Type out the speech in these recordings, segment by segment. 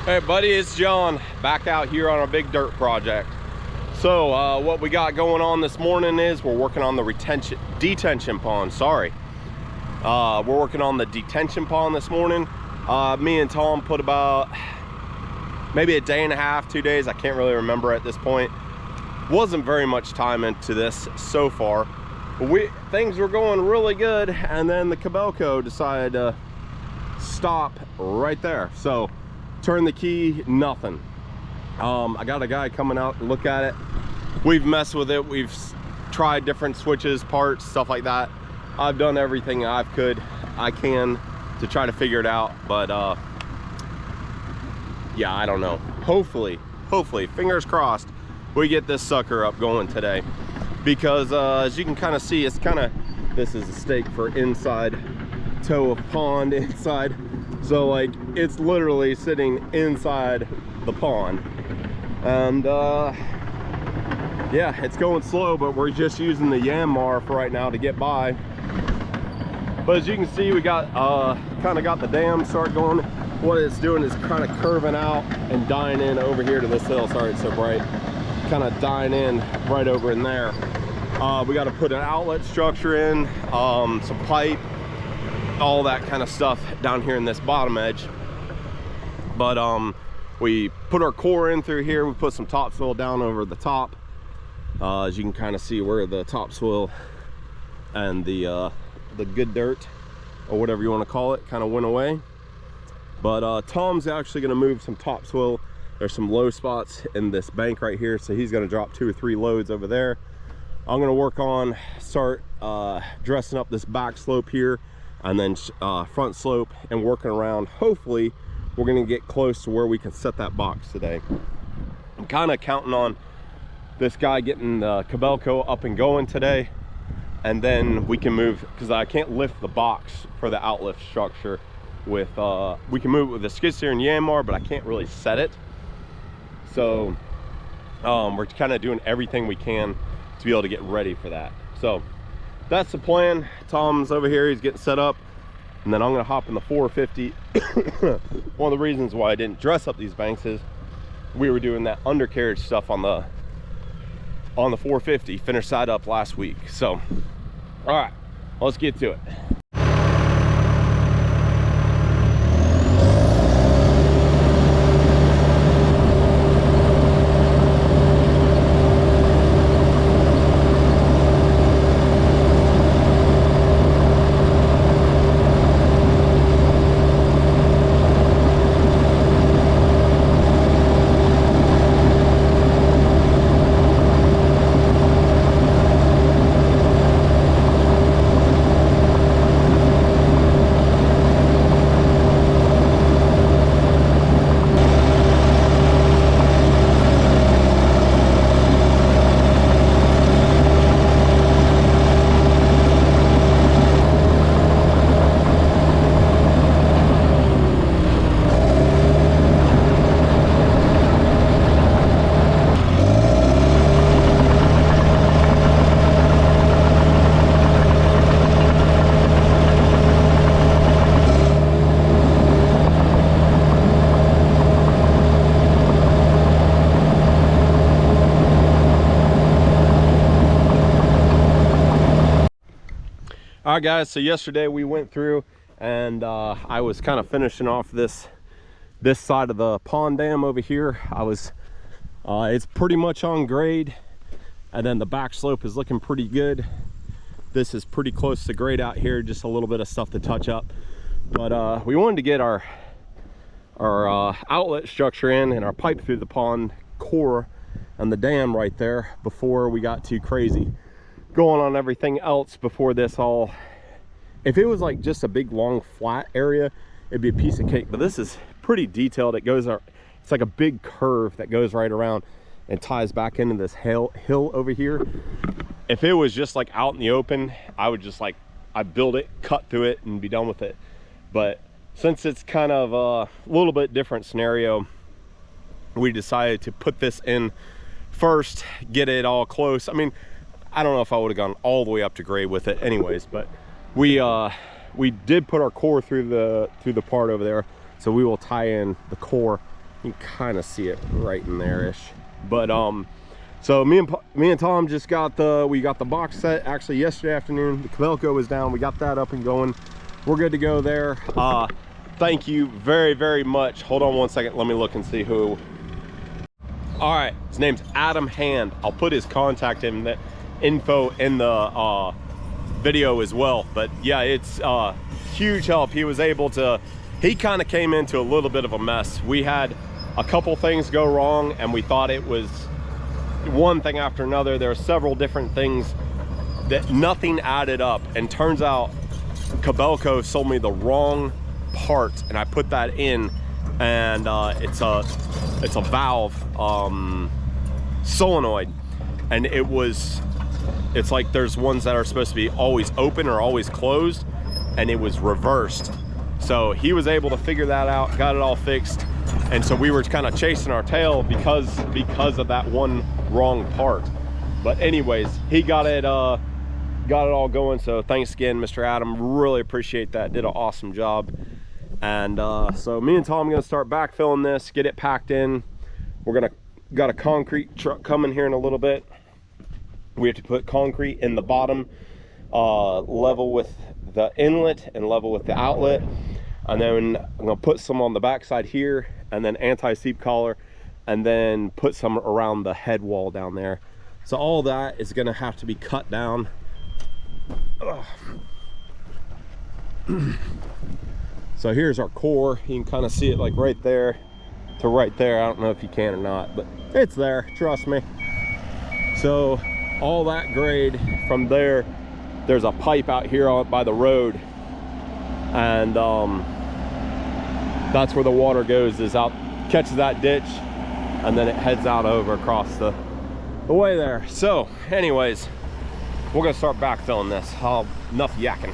Hey buddy, it's John back out here on our big dirt project. So what we got going on this morning is we're working on the detention pond. We're working on the detention pond this morning. Me and Tom put about maybe a day and a half, 2 days, I can't really remember at this point. Wasn't very much time into this so far, but things were going really good, and then the Cabelco decided to stop right there. So turn the key, nothing. I got a guy coming out to look at it. We've messed with it, we've tried different switches, parts, stuff like that. I've done everything I can to try to figure it out, but yeah, I don't know. Hopefully, fingers crossed, we get this sucker up going today, because as you can kind of see, this is a stake for inside toe of pond inside. So like, it's literally sitting inside the pond, and yeah, it's going slow, but we're just using the Yanmar for right now to get by. But as you can see, we got kind of got the dam start going. What it's doing is kind of curving out and dying in over here to this hill. Sorry it's so bright. Kind of dying in right over in there. We got to put an outlet structure in, some pipe, all that kind of stuff down here in this bottom edge. But we put our core in through here. We put some topsoil down over the top. As you can kind of see where the topsoil and the good dirt, or whatever you want to call it, kind of went away. But Tom's actually going to move some topsoil. There's some low spots in this bank right here, so he's going to drop 2 or 3 loads over there. I'm going to work on dressing up this back slope here, and then front slope, and working around. Hopefully we're going to get close to where we can set that box today. I'm kind of counting on this guy getting the Cabelco up and going today, and then we can move, because I can't lift the box for the outlift structure with we can move it with the skid steer and Yanmar, but I can't really set it. So we're kind of doing everything we can to be able to get ready for that. So that's the plan. Tom's over here, he's getting set up, and then I'm gonna hop in the 450. One of the reasons why I didn't dress up these banks is we were doing that undercarriage stuff on the 450, finished that up last week. So all right, let's get to it. All right guys, so yesterday we went through, and I was kind of finishing off this side of the pond dam over here. It's pretty much on grade, and then the back slope is looking pretty good. This is pretty close to grade out here, just a little bit of stuff to touch up. But we wanted to get our outlet structure in and our pipe through the pond core and the dam right there before we got too crazy going on everything else. Before this all, if it was like just a big long flat area, it'd be a piece of cake, but this is pretty detailed. It's like a big curve that goes right around and ties back into this hill over here. If it was just like out in the open, I would just I'd build it, cut through it, and be done with it. But since it's kind of a little bit different scenario, we decided to put this in first, get it all close. I mean, I don't know if I would have gone all the way up to grade with it anyways, but we did put our core through the part over there, so we will tie in the core You can kind of see it right in there-ish. But so me and Tom just got we got the box set actually yesterday afternoon. The Cabelco was down. We got that up and going. We're good to go there. Thank you very, very much. Hold on one second. Let me look and see who. All right, his name's Adam Hand. I'll put his contact info in the video as well. But yeah, it's huge help. He was able to, he kind of came into a little bit of a mess. We had a couple things go wrong and we thought it was one thing after another. There are several different things that nothing added up, and turns out Cabelco sold me the wrong part, and I put that in, and it's a valve solenoid, and it's like there's ones that are supposed to be always open or always closed, and it was reversed. So he was able to figure that out, got it all fixed, and so we were kind of chasing our tail because of that one wrong part. But anyways, he got it all going. So thanks again, Mr. Adam. Really appreciate that. Did an awesome job. And so me and Tom are gonna start backfilling this, get it packed in. We're got a concrete truck coming here in a little bit. We have to put concrete in the bottom, level with the inlet and level with the outlet. And then I'm gonna put some on the backside here, and then anti-seep collar, and then put some around the head wall down there. So all that is gonna have to be cut down. So here's our core. You can kind of see it like right there to right there. I don't know if you can or not, but it's there, trust me. So all that grade from there, there's a pipe out here by the road, and that's where the water goes, is out, catches that ditch, and then it heads out over across the way there. So anyways, we're gonna start backfilling this. Enough yakking.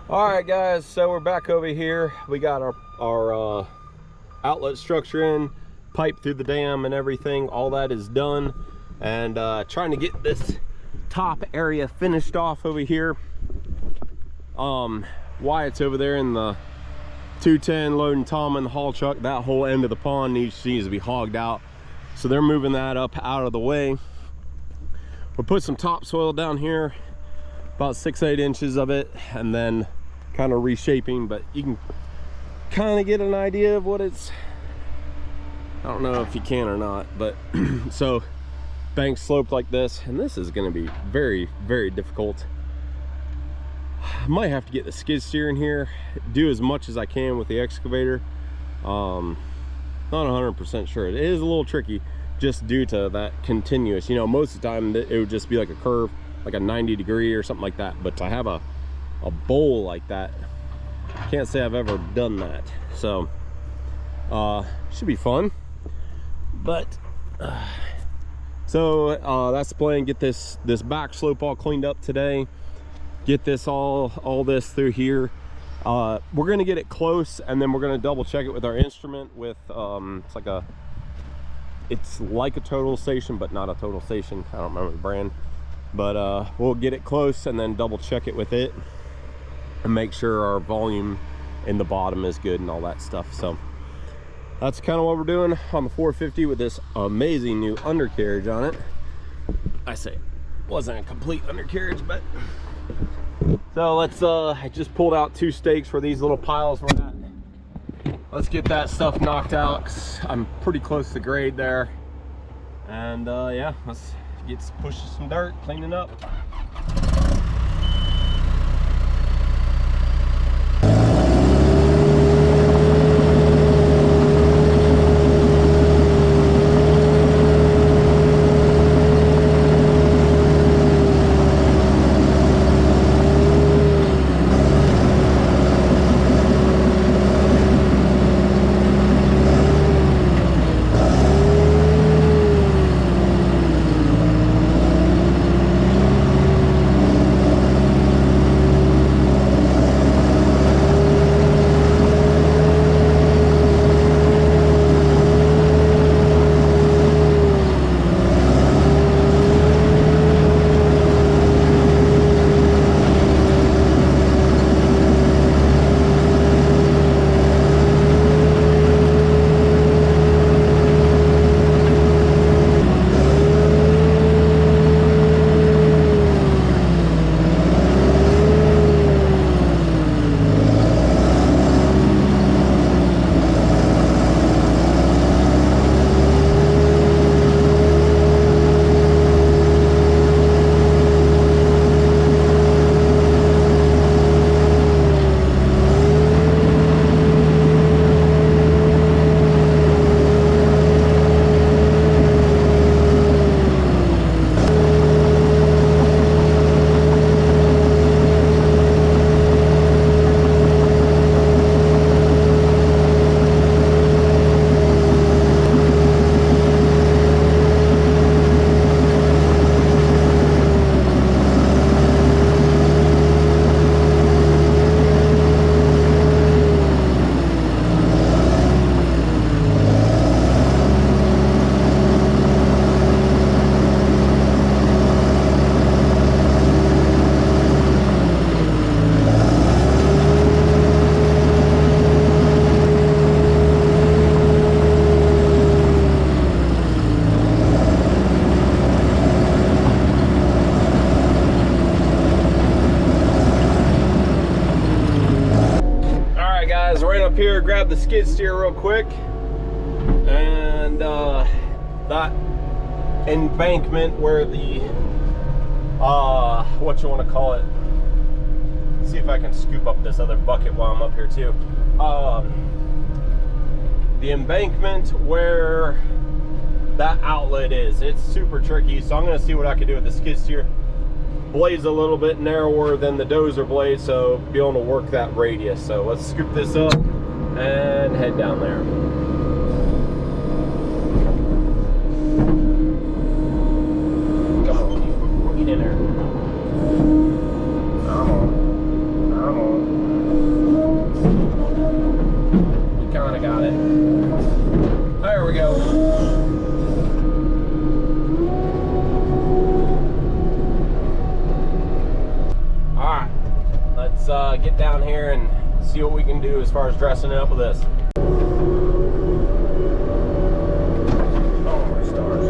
All right guys, so we're back over here. We got our outlet structure in, pipe through the dam and everything. All that is done, and trying to get this top area finished off over here. Wyatt's over there in the 210 loading Tom in the haul truck. That whole end of the pond needs to be hogged out, so they're moving that up out of the way. We'll put some topsoil down here, about 6-8 inches of it, and then kind of reshaping, but you can kind of get an idea of what it's, I don't know if you can or not, but so bank sloped like this, and this is going to be very, very difficult. I might have to get the skid steer in here, do as much as I can with the excavator. Not 100% sure. It is a little tricky. just due to that continuous, you know, most of the time it would just be like a curve, like a 90-degree or something like that. But to have a bowl like that, can't say I've ever done that. So should be fun. But so that's the plan. Get this back slope all cleaned up today, get this all this through here. We're gonna get it close, and then we're gonna double check it with our instrument with it's like a total station but not a total station. I don't remember the brand, but we'll get it close and then double check it with it and make sure our volume in the bottom is good and all that stuff. So that's kind of what we're doing on the 450 with this amazing new undercarriage on it. I say it wasn't a complete undercarriage, but so let's I just pulled out 2 stakes for these little piles we're at. Let's get that stuff knocked out, 'cause I'm pretty close to grade there. And yeah, let's push some dirt, cleaning up. Up here, grab the skid steer real quick, and that embankment where the what you want to call it, see if I can scoop up this other bucket while I'm up here too. The embankment where that outlet is, it's super tricky, so I'm going to see what I can do with the skid steer. Blade's a little bit narrower than the dozer blade, so be able to work that radius. So let's scoop this up and head down there. Come on, get in there. Come on, come on. We kind of got it. There we go. Let's get down here and see what we can do as far as dressing it up with this. Oh my stars.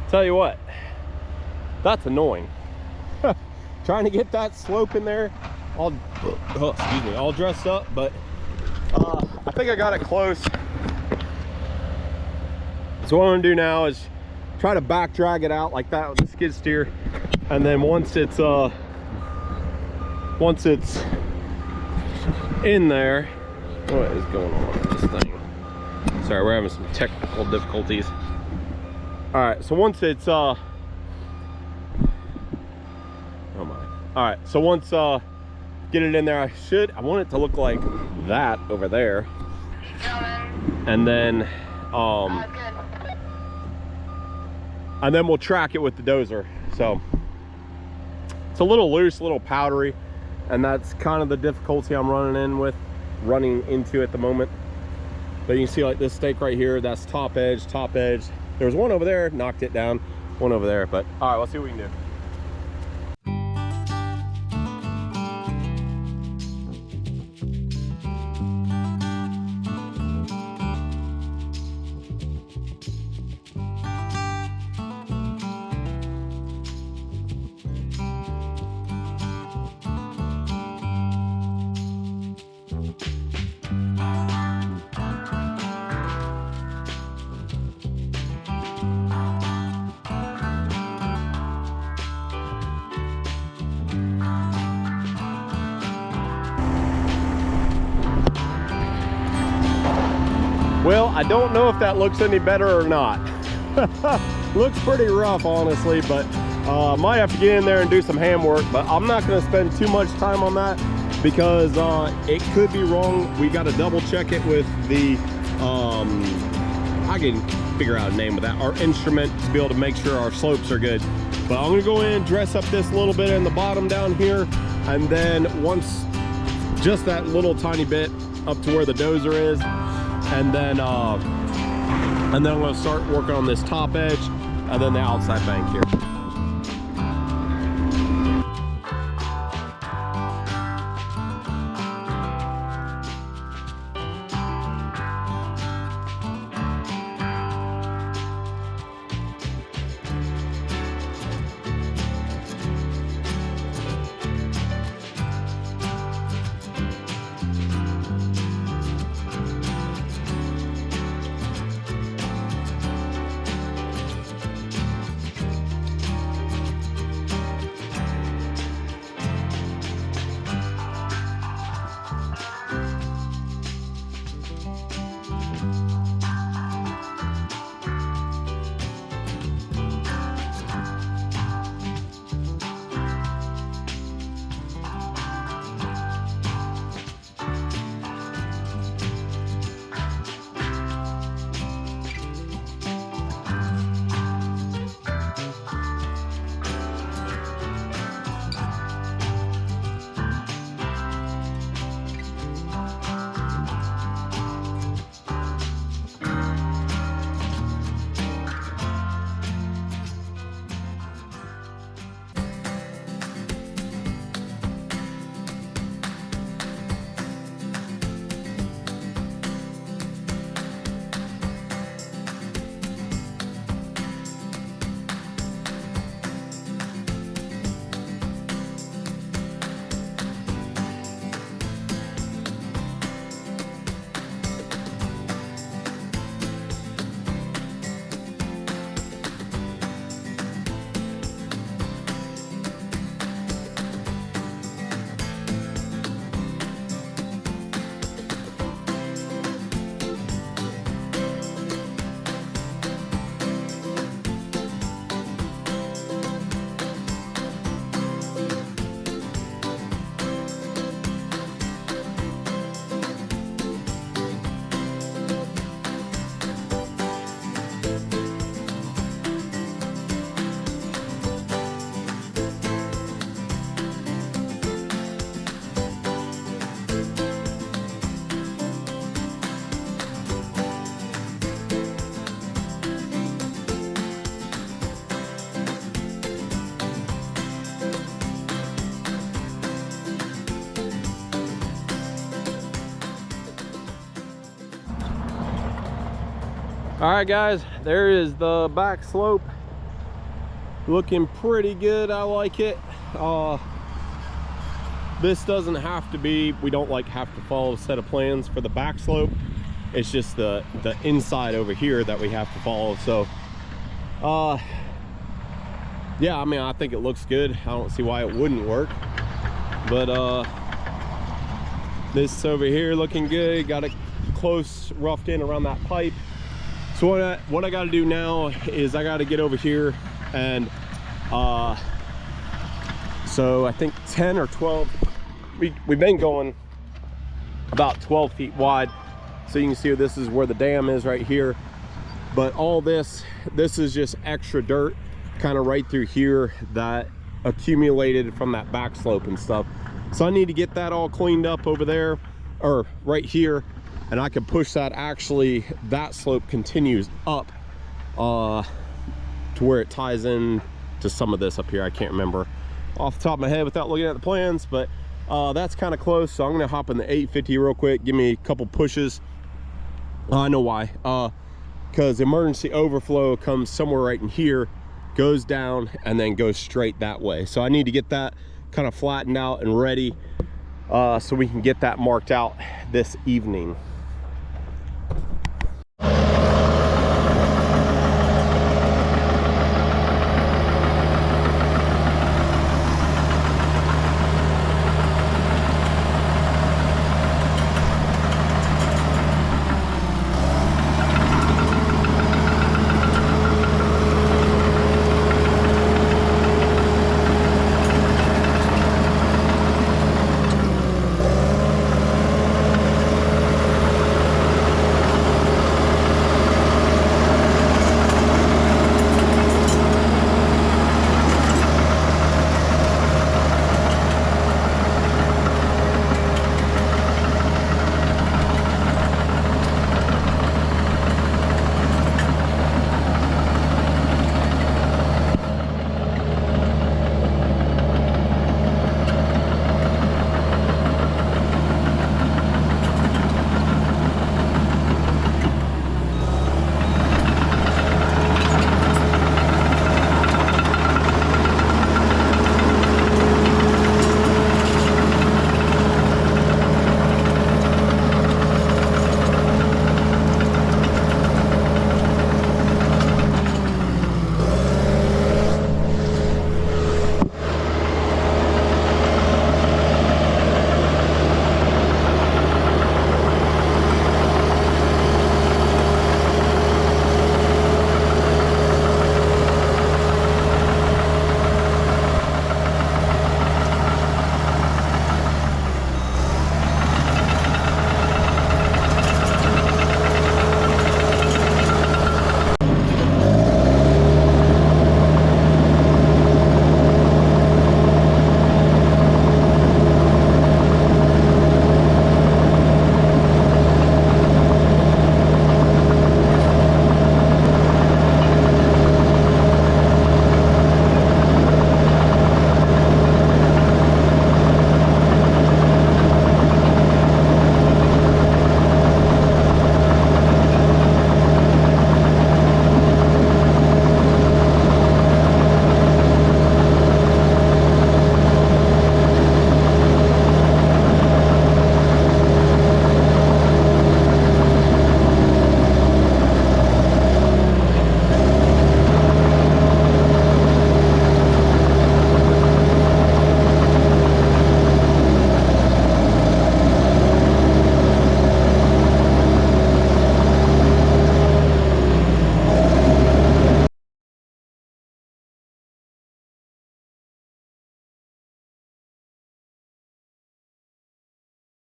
Tell you what, that's annoying. Trying to get that slope in there, all excuse me, all dressed up, but I think I got it close. So what I'm gonna do now is try to back drag it out like that with the skid steer, and then once it's in there, what is going on with this thing? Sorry, we're having some technical difficulties. All right, so once it's oh my, all right, so once get it in there, I want it to look like that over there, and then we'll track it with the dozer. So it's a little loose, a little powdery, and that's kind of the difficulty I'm running into at the moment. But you can see like this stake right here, that's top edge. There's one over there, knocked it down, one over there, but all right, let's see what we can do. Well, I don't know if that looks any better or not. Looks pretty rough, honestly, but might have to get in there and do some hand work, but I'm not going to spend too much time on that because it could be wrong. We got to double check it with the I can figure out a name of that, our instrument, to be able to make sure our slopes are good. But I'm going to go in and dress up this a little bit in the bottom down here, and then once just that little tiny bit up to where the dozer is, and then I'm going to start working on this top edge and then the outside bank here. All right, guys, there is the back slope. looking pretty good. I like it. This doesn't have to be, we don't like have to follow a set of plans for the back slope. It's just the inside over here that we have to follow. So yeah, I mean, I think it looks good. I don't see why it wouldn't work. But this over here looking good. Got it close, roughed in around that pipe. So what I got to do now is I got to get over here and so I think 10 or 12, we've been going about 12 feet wide. So you can see this is where the dam is right here. But all this is just extra dirt kind of right through here that accumulated from that back slope and stuff. So I need to get that all cleaned up over there, or right here, and I can push that. Actually, that slope continues up to where it ties in to some of this up here. I can't remember off the top of my head without looking at the plans, but that's kind of close. So I'm gonna hop in the 850 real quick, give me a couple pushes. I know why, because emergency overflow comes somewhere right in here, goes down, and then goes straight that way. So I need to get that kind of flattened out and ready so we can get that marked out this evening.